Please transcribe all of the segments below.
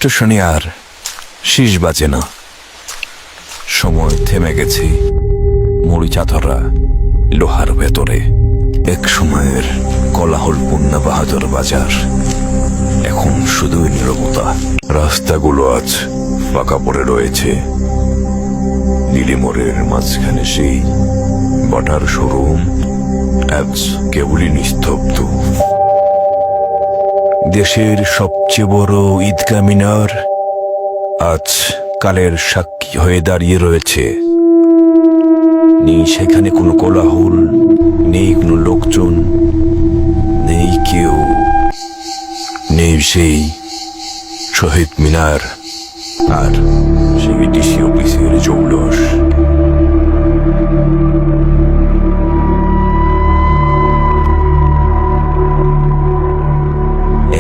স্টেশনে আর শীষ বাজে না। সময় থেমে গেছে মরিচাধরা লোহার ভেতরে। এক সময়ের কোলাহলপূর্ণ বাহাদুর বাজার, এখন শুধুই নীরবতা। রাস্তাগুলো আজ ফাঁকা পড়ে রয়েছে। নীলিমরের মাঝখানে সেই বাটার শোরুম আজ কেবলই নিস্তব্ধ। দেশের সবচেয়ে বড় ঈদগাহ মিনার আজ কালের সাক্ষী হয়ে দাঁড়িয়ে রয়েছে। নেই সেখানে কোনো কোলাহল, নেই কোনো লোকজন, নেই কেউ, নেই সেই শহীদ মিনার আর সেই ডিসি অফিসের জৌলস।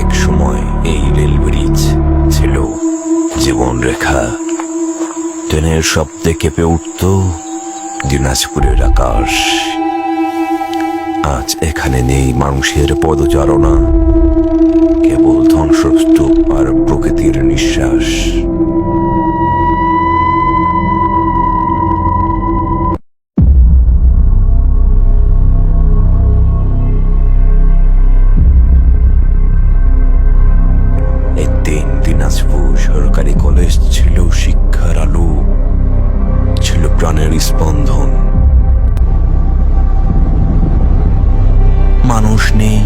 এক সময় এই রেল ব্রিজ ছিল জীবন রেখা। ট্রেনের শব্দে কেঁপে উঠত দিনাজপুরের আকাশ। আজ এখানে নেই মানুষের পদচারণা, কেবল ধ্বংসস্তূপ আর প্রকৃতির নিঃশ্বাস। একদিন দিনাজপুর সরকারি কলেজ ছিল শিক্ষার আলো, ছিল প্রাণের স্পন্দন। মানুষ নেই,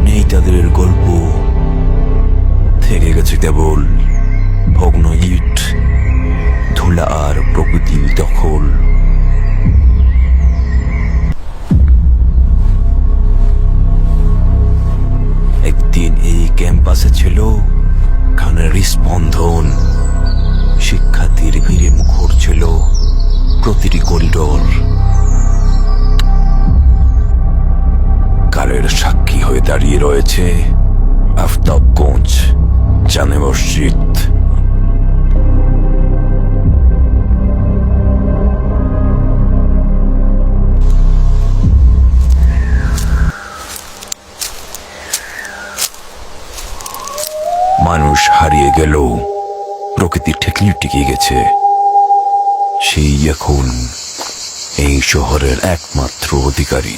নেই তাদের গল্প, থেকে গেছে কেবল ভগ্ন ইট, ধুলা আর প্রকৃতির দখল। একদিন এই ক্যাম্পাসে ছিল গানের স্পন্দন। শিক্ষার্থীর ভিড়ে মুখর ছিল প্রতিটি করিডোর। কালের সাক্ষী হয়ে দাঁড়িয়ে রয়েছে আফতাবগঞ্জ জামে মসজিদ। মানুষ হারিয়ে গেল, প্রকৃতি ঠেকলি টিকে গেছে। সেই এখন এই শহরের একমাত্র অধিকারী।